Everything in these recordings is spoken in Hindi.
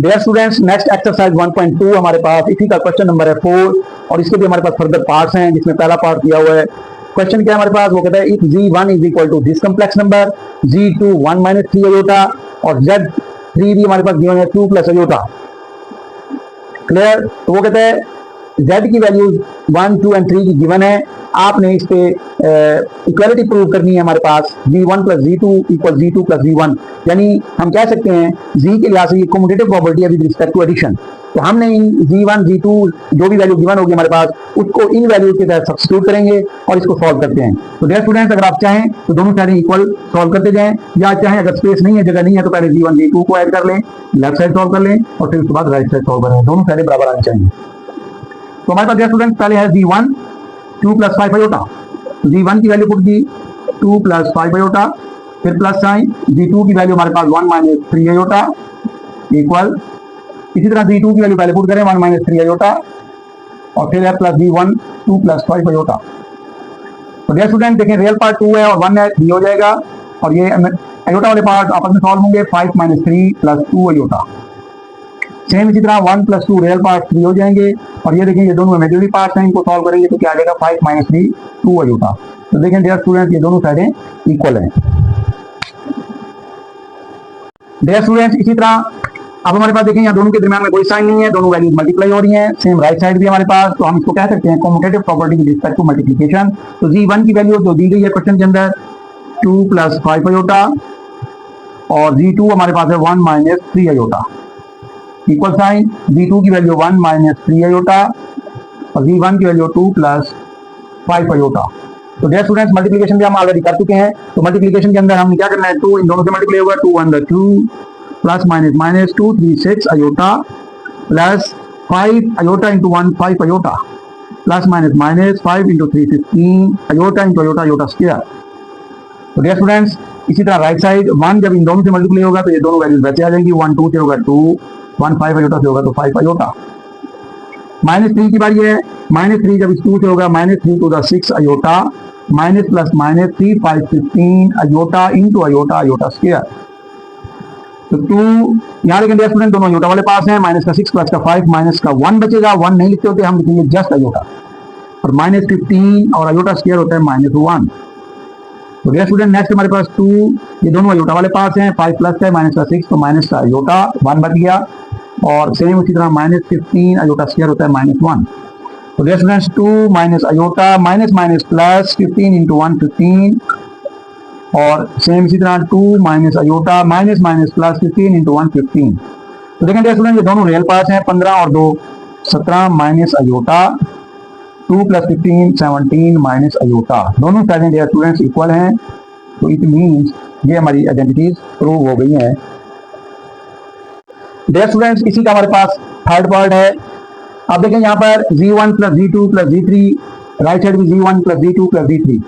डियर स्टूडेंट्स, नेक्स्ट एक्सरसाइज 1.2 हमारे पास इसी का क्वेश्चन नंबर है 4 और इसके भी हमारे पास फर्दर पार्ट्स हैं, जिसमें पहला पार्ट दिया हुआ है। क्वेश्चन क्या है हमारे पास, वो कहता है if z1 is equal to this complex number, z2 1 minus 3 iota और z3 भी हमारे पास गिवन है 2 प्लस अयोटा। क्लियर? तो वो कहता है z की वैल्यूज 1, 2 एंड 3 की गिवन है। आपने इस पे इक्वालिटी प्रूव करनी है हमारे पास, v1 plus v2 equal v2 plus v1, यानी हम कह सकते हैं z के लिहाज से ये कम्यूटेटिव प्रॉपर्टी है विद रिस्पेक्ट टू एडिशन। तो हमने इन v1 v2 जो भी वैल्यू गिवन होगी हमारे पास, उसको इन वैल्यूज के तहत सब्स्टिट्यूट करेंगे और इसको सॉल्व करते हैं। तो डियर स्टूडेंट्स, अगर आप चाहें तो दोनों साइड इक्वल सॉल्व करते जाएं, या चाहें अगर स्पेस नहीं है, जगह नहीं है, तो पहले v1 v2 को ऐड कर लें, लेफ्ट साइड सॉल्व कर लें और फिर उसके बाद राइट साइड सॉल्व करें। दोनों साइड बराबर आनी चाहिए। तो हमारे पास डियर स्टूडेंट्स पहले है v1 2 प्लस 5 अयोटा। v1 की वैल्यू पुट की 2 प्लस 5 अयोटा, फिर प्लस साइन, v2 की वैल्यू हमारे पास 1 माइनस 3 अयोटा इक्वल, इसी तरह v2 की वैल्यू पहले पुट करें 1 माइनस 3 अयोटा और फिर है प्लस v1 2 प्लस 5 अयोटा। तो डियर स्टूडेंट देखें, रियल पार्ट 2 है और 1 है, b हो जाएगा और ये अयोटा वाले पार्ट आपस में सॉल्व होंगे, 5 माइनस 3 प्लस 2 अयोटा। सेम इसी तरह 1 प्लस 2 रियल पार्ट 3 हो जाएंगे और ये देखिए ये दोनों इमेजिनरी पार्ट्स हैं, इनको सॉल्व करेंगे तो क्या आ जाएगा 5 माइनस 3 2 अयोटा। तो देखें डियर स्टूडेंट्स, ये दोनों साइडें इक्वल हैं। डियर स्टूडेंट्स, इसी तरह अब हमारे पास देखें यहाँ दोनों के दरमियान में कोई साइन नहीं है, दोनों वैल्यूज मल्टीप्लाई हो रही हैं। सेम राइट साइड भी हमारे पास, तो हम इसको कह सकते हैं commutative property with respect to multiplication. तो g1 की वैल्यू जो दी गई है क्वेश्चन के अंदर 2 प्लस 5 अयोटा और g2 हमारे पास है 1 minus 3 iota equal sign, v2 की वैल्यू 1 माइनस 3 अयोटा और v1 की वैल्यू 2 प्लस 5 अयोटा। तो डियर स्टूडेंट्स, मल्टीप्लिकेशन भी हम ऑलरेडी कर चुके हैं। तो मल्टीप्लिकेशन के अंदर हमने क्या करना है, 2 इन दोनों से मल्टीप्लाई होगा, 2 1 2 plus minus minus 2 3 6 iota plus 5 iota into 1 5 iota plus minus minus 5 into 3 15 iota into iota iota square. तो डियर स्टूडेंट्स, इसी तरह राइट साइड 1 जब इन दोनों से मल्टीप्लाई होगा तो ये दोनों वैल्यूज वैसे आ जाएंगी, 1 2 से होगा 2, 1 5 अयोटा से होगा तो 5 अयोटा। माइनस 3 की बारी है, माइनस 3 जब इस 2 से होगा minus 3 to the 6 iota minus plus minus 3 5 15 iota into iota iota square. तो 2 यहाँ लेकिन डियर स्टूडेंट दोनों अयोटा वाले पास हैं, माइनस का 6 प्लस का 5 माइनस का 1 बचेगा, 1 नहीं लिखते होते, हम लिखेंगे जस्ट अयोटा और माइनस 15 और अयोटा स्क्वायर होता है माइनस 1। तो डियर स्टूडेंट नेक्स्ट हमारे पास 2, ये दोनों अयोटा वाले पास हैं, 5 प्लस का माइनस का 6 तो माइनस का अयोटा 1 बच गया और सेम उसी तरह माइनस 15 अयोटा स्क्वायर होता है माइनस 1। तो dear students 2 minus iota minus minus plus 15 into 1 15 और सेम इसी तरह 2 minus iota minus minus plus 15 into 1 15। तो देखें डियर स्टूडेंट, ये दोनों रियल पार्ट्स हैं, 15 और 2 17 minus iota 2 plus 15 17 minus iota. दोनों साइडें डियर स्टूडेंट्स इक्वल हैं। तो इट मीन्स ये हमारी आइडेंटिटीज प्रूव हो गई हैं। डियर स्टूडेंट्स, इसी का हमारे पास थर्ड पार्ट है। आप देखें यहाँ पर g1 plus g2 plus g3, right side भी g1 plus g2 plus g3।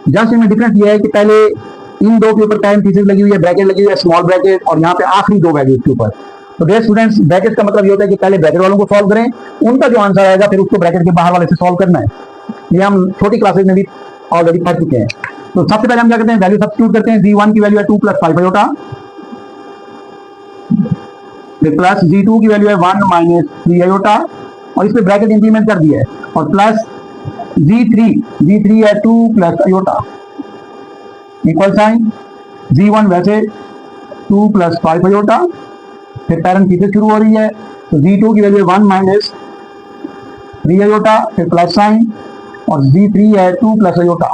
Just इनमें डिफरेंस ये है कि पहले इन दो के ऊपर पैरेंथेसिस लगी हुई है, ब्रैकेट लगी हुई है, स्मॉल ब्रैकेट, और यहाँ पे आखिरी दो वैल्यूज के ऊपर। तो डियर स्टूडेंट्स, ब्रैकेट का मतलब ये होता है कि पहले ब्रैकेट वालों को सॉल्व करें, उनका जो आंसर आएगा फिर उसको ब्रैकेट के बाहर वाले से सॉल्व करना है। ये हम छोटी क्लासेज में भी ऑलरेडी पढ़ चुके हैं। तो सबसे पहले हम क्या करते हैं, वैल्यू सब्स्टिट्यूट करते हैं। g1 की वैल्यू है 2 प्लस 5 अयोटा, प्लस g2 की वैल्यू है 1 माइनस 3 अयोटा और इस पे ब्रैकेट इंप्लीमेंट कर दिया है और प्लस g3 है 2 plus aorta equal sign, g1 वैसे 2 प्लस 5 अयोटा, फिर पैरेंथेसिस शुरू हो रही है, तो g2 की वैल्यू 1 माइनस 3 अयोटा, फिर प्लस साइन और g3 है 2 प्लस अयोटा।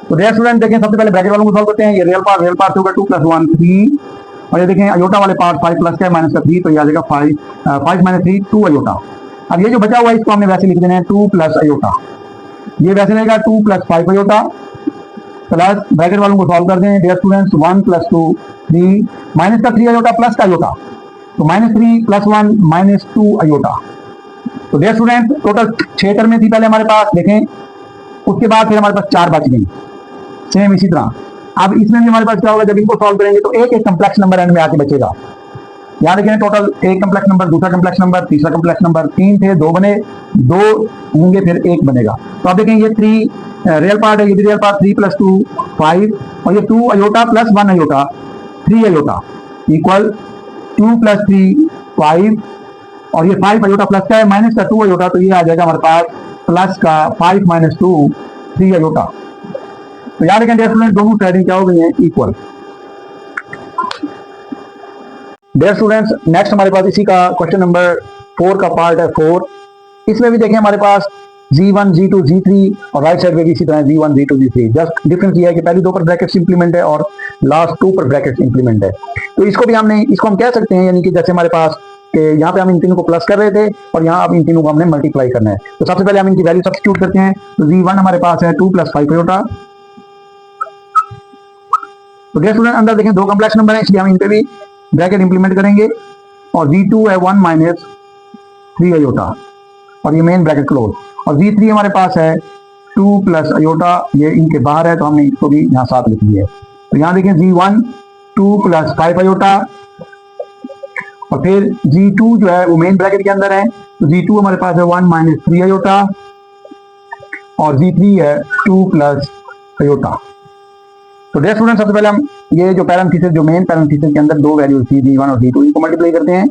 तो डियर स्टूडेंट देखें, सबसे पहले ब्रैकेट वालों को सॉल्व करते हैं। ये रियल पार्ट होगा 2 प्लस 1 3 और ये देखें अयोटा वाले पार्ट 5 प्लस का माइनस का 3, तो ये आ जाएगा 5 माइनस 3 2 अयोटा। अब ये जो बचा हुआ है इसको हमने वैसे लिख देना है 2 प्लस अयोटा, ये वैसे रहेगा 2 प्लस 5 अयोटा प्लस ब्रैकेट वालों को सॉल्व कर दें डियर स्टूडेंट्स, 1 प्लस 2 3 माइनस का 3 अयोटा प्लस का अयोटा, तो माइनस 3 प्लस 1 माइनस 2 अयोटा। तो डियर स्टूडेंट टोटल 6 टर्में थी पहले हमारे पास, देखें उसके बाद फिर हमारे पास 4 बच गई। सेम इसी तरह अब इसमें भी हमारे पास क्या होगा, जब इनको सॉल्व करेंगे तो एक एक कम्प्लेक्स नंबर एंड में आके बचेगा। यहाँ देखें टोटल एक कम्प्लेक्स नंबर, दूसरा कम्प्लेक्स नंबर, तीसरा कम्प्लेक्स नंबर, 3 थे 2 बने, 2 होंगे फिर 1 बनेगा। तो आप देखें ये 3 रियल पार्ट है, ये भी रियल पार्ट, 3 प्लस 2 5 और ये 2 iota plus 1 iota 3 iota. Equal 2 plus 3 5, और ये 5 अयोटा प्लस का है, माइनस का 2 अयोटा, तो ये आ जाएगा हमारे पास प्लस का 5 माइनस 2 3 अयोटा। तो याद रखें डियर स्टूडेंट, दोनों साइडें क्या हो गई हैं, इक्वल। डियर स्टूडेंट्स, नेक्स्ट हमारे पास इसी का क्वेश्चन नंबर 4 का पार्ट है 4। इसमें भी देखें हमारे पास G1, G2, G3 और राइट साइड में भी इसी तरह G1, G2, G3। Just difference ये है कि पहली दो पर ब्रैकेट्स इंप्लीमेंट है और लास्ट 2 पर ब्रैकेट्स इंप्लीमेंट है। तो इसको हम कह सकते हैं, यानी कि जैसे हमारे पास कि यहाँ पे हम इन तीनों को प्लस कर रहे थे और यहाँ अब इन तीनों को हमने मल्टीप्लाई करना है। तो सबसे पहले हम इनकी वैल्यू सब्स्टिट्यूट करते हैं। तो G1 हमारे पास है 2 प्लस 5 अयोटा। तो डियर स्टूडेंट, अंदर देखें दो कॉम्प्लेक्स नंबर है, इसलिए हम इन पे भी ब्रैकेट इंप्लीमेंट करेंगे। और G2 है 1 माइनस 3 अयोटा, और ये मेन ब्रैकेट क्लोज। और G3 हमारे पास है 2 प्लस अयोटा, ये इनके बाहर है तो हमने इसको भी यहाँ साथ लिख दिया है। तो यहाँ देखें G1 2 प्लस 5 अयोटा, और फिर G2 जो है वो मेन ब्रैकेट के अंदर है। तो G2 हमारे पास है 1 माइनस 3 अयोटा, और G3 है 2 प्लस अयोटा। तो डियर स्टूडेंट, सबसे पहले हम ये जो पैरेंथेसिस, जो मेन पैरेंथेसिस के अंदर दो वैल्यूज थी G1 और G2, इनको मल्टीप्लाई करते हैं।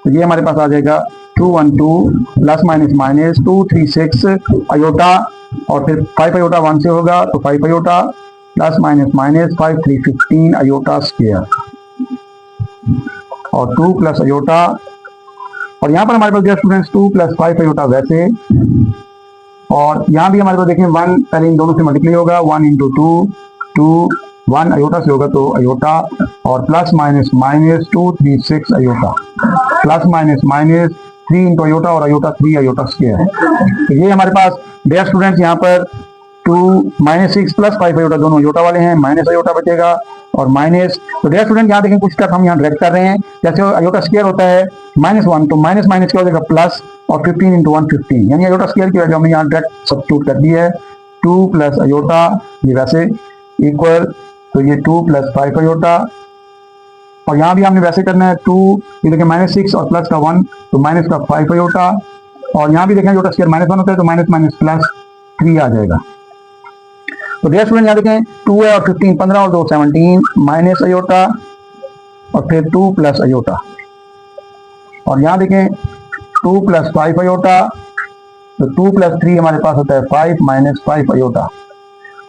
तो ये हमारे पास आ जाएगा 2 1 2 प्लस माइनस माइनस 2 3 6 अयोटा, और फिर 5 अयोटा 1 से होगा तो 5 iota plus minus minus 5 3 15 iota square, और 2 प्लस अयोटा। और यहाँ पर हमारे पास डियर स्टूडेंट्स 2 प्लस 5 अयोटा वैसे, और यहाँ भी हमारे पास देखें 1 पहले इन दोनों से मल्टीप्लाई होगा, 1 इंटू 2 1 अयोटा से होगा तो अयोटा, और plus minus minus 2 3 6 iota, plus minus minus 3 into iota, और अयोटा 3 अयोटा स्क्वायर है। तो ये हमारे पास डियर स्टूडेंट्स यहाँ पर 2 माइनस 6 प्लस 5 अयोटा दोनों अयोटा वाले हैं, माइनस अयोटा बचेगा और माइनस। तो डियर स्टूडेंट यहाँ देखें कुछ स्टेप हम यहाँ डायरेक्ट कर रहे हैं। जैसे अयोटा स्क्वायर होता है -1, तो माइनस माइनस क्या हो जाएगा प्लस, और 15 इंटू 1 15, यानी अयोटा स्क्वायर की वजह हमने यहाँ डायरेक्ट सब्स्टिट्यूट कर दी है। 2 प्लस अयोटा ये वैसे इक्वल, तो ये 2 प्लस 5 अयोटा, और यहाँ भी हमने वैसे करना है 2, ये देखें -6 और प्लस का 1 तो माइनस का 5 अयोटा, और यहाँ भी देखें अयोटा स्क्वायर -1 होता है तो माइनस माइनस प्लस 3 आ जाएगा। तो डियर स्टूडेंट यहाँ देखें 2 है और 15, 15 और 2 17 माइनस अयोटा, और फिर 2 प्लस अयोटा, और यहाँ देखें 2 प्लस 5 अयोटा, तो 2 प्लस 3 हमारे पास होता है 5 माइनस 5 अयोटा।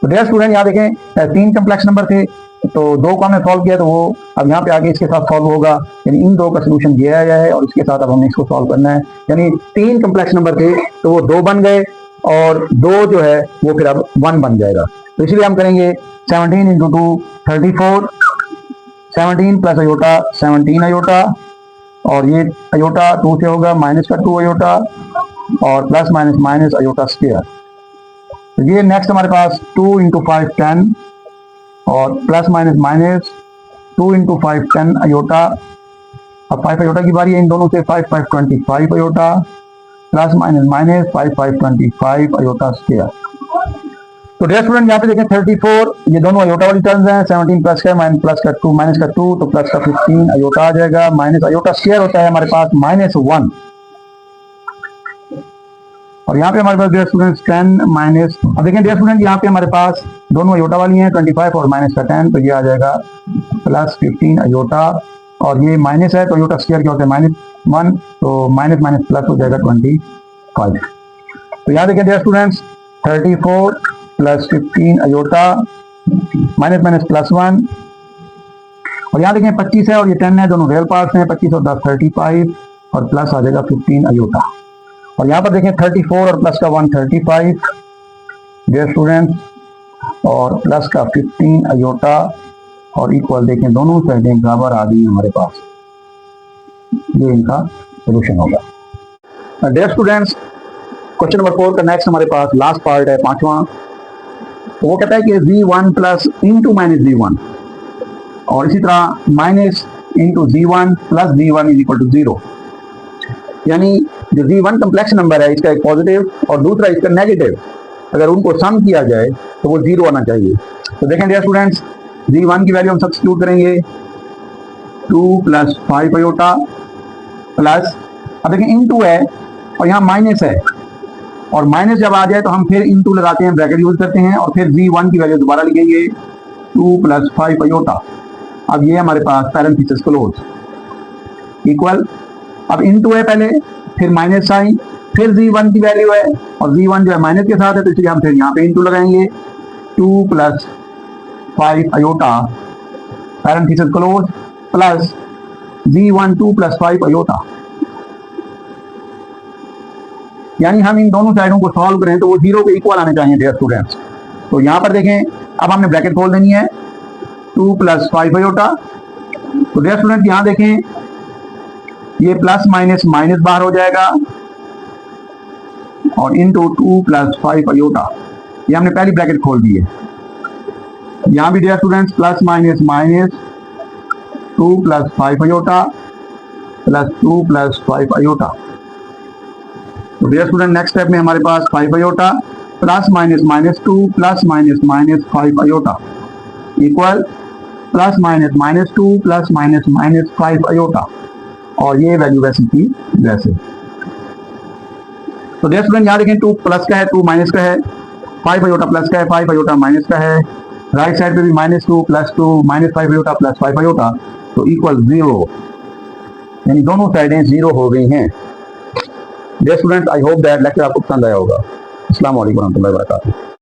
तो डियर स्टूडेंट यहाँ देखें 3 कम्प्लेक्स नंबर थे, तो 2 को हमने सॉल्व किया, तो वो अब यहाँ पे आगे इसके साथ सॉल्व होगा, यानी इन 2 का सोल्यूशन दिया गया है और इसके साथ अब हमने इसको सॉल्व करना है। यानी 3 कम्प्लेक्स नंबर थे तो वो 2 बन गए, और 2 जो है वो फिर अब 1 बन जाएगा। तो इसलिए हम करेंगे 17 इंटू 2 34, 17 प्लस अयोटा 17 अयोटा, और ये अयोटा 2 से होगा माइनस का 2 अयोटा, और plus minus minus iota square. तो ये नेक्स्ट हमारे पास 2 इंटू 5 10, और plus minus minus 2 into 5 10 iota. अब 5 अयोटा की बारी है, इन दोनों से 5 5 25 iota, plus minus minus 5 5 25 iota square. तो डियर स्टूडेंट यहाँ पे देखें 34, ये दोनों अयोटा वाली टर्म्स हैं। 17 प्लस का माइनस प्लस का 2 माइनस का 2 तो प्लस का 15 अयोटा आ जाएगा, माइनस अयोटा स्क्वायर होता है हमारे पास -1, और यहाँ पे हमारे पास डियर स्टूडेंट्स 10 माइनस, अब देखें डियर स्टूडेंट यहाँ पे हमारे पास दोनों अयोटा वाली हैं 25 और माइनस का 10, तो ये आ जाएगा प्लस 15 अयोटा, और ये माइनस है तो अयोटा स्क्वायर क्या होता है -1, तो माइनस माइनस प्लस हो जाएगा 25। तो यहाँ देखें dear students 34 plus 15 iota minus minus plus 1, और यहाँ देखें 25 है और ये 10 है, दोनों रियल पार्ट्स हैं। 25 और 10 35, और प्लस आ जाएगा 15 अयोटा, और यहाँ पर देखें 34 और प्लस का 1 35 डियर स्टूडेंट्स, और प्लस का 15 अयोटा, और इक्वल देखें दोनों साइडें बराबर आ गई हमारे पास। ये इनका सोल्यूशन होगा। डियर स्टूडेंट्स, क्वेश्चन नंबर 4 का नेक्स्ट हमारे पास लास्ट पार्ट है 5वां। तो वो कहता है कि Z1 plus into minus Z1, और इसी तरह minus into Z1 plus Z1 is equal to 0। यानी जो Z1 कम्प्लेक्स नंबर है, इसका एक पॉजिटिव और दूसरा इसका नेगेटिव, अगर उनको सम किया जाए तो वो 0 आना चाहिए। तो देखें डियर स्टूडेंट्स, Z1 की वैल्यू हम सब्स्टिट्यूट करेंगे 2 प्लस 5 अयोटा प्लस, अब देखें इंटू है और यहाँ माइनस है, और माइनस जब आ जाए तो हम फिर इंटू लगाते हैं, ब्रैकेट यूज करते हैं, और फिर Z1 की वैल्यू दोबारा लिखेंगे 2 प्लस 5 अयोटा, अब ये हमारे पास पैरेंथेसिस क्लोज इक्वल, अब इनटू है पहले, फिर माइनस साइन, फिर z1 की वैल्यू है और z1 जो है माइनस के साथ है, तो इसलिए हम फिर यहाँ पे इनटू लगाएंगे 2 + 5 iota parenthesis close plus z1 2 + 5 iota. यानी हम इन दोनों साइडों को सॉल्व करें तो वो जीरो के इक्वल आने चाहिए डियर स्टूडेंट्स। तो यहाँ पर देखें, अब हमने ब्रैकेट खोल देनी है 2 + 5 अयोटा। तो डियर स्टूडेंट्स यहाँ देखें, ये प्लस माइनस माइनस बाहर हो जाएगा और इनटू 2 + 5 अयोटा, ये हमने पहली ब्रैकेट खोल दी है। यहाँ भी dear students plus minus minus 2 + 5 iota plus 2 + 5 iota. तो डियर स्टूडेंट नेक्स्ट स्टेप में हमारे पास 5 iota plus minus minus 2 plus minus minus 5 iota equal plus minus 2 plus minus 5 iota, और ये वैल्यू वैसे की वैसे। तो डियर स्टूडेंट यहाँ देखें 2 प्लस का है, 2 माइनस का है, 5 अयोटा प्लस का है, 5 अयोटा माइनस का है, राइट साइड पे भी -2 + 2 -5 अयोटा प्लस 5 अयोटा, तो इक्वल 0, यानी दोनों साइडें 0 हो गई हैं। Dear student I hope that lecture आपको पसंद आया होगा। अस्सलाम वालेकुम रहमतुल्लाहि व बरकातहू।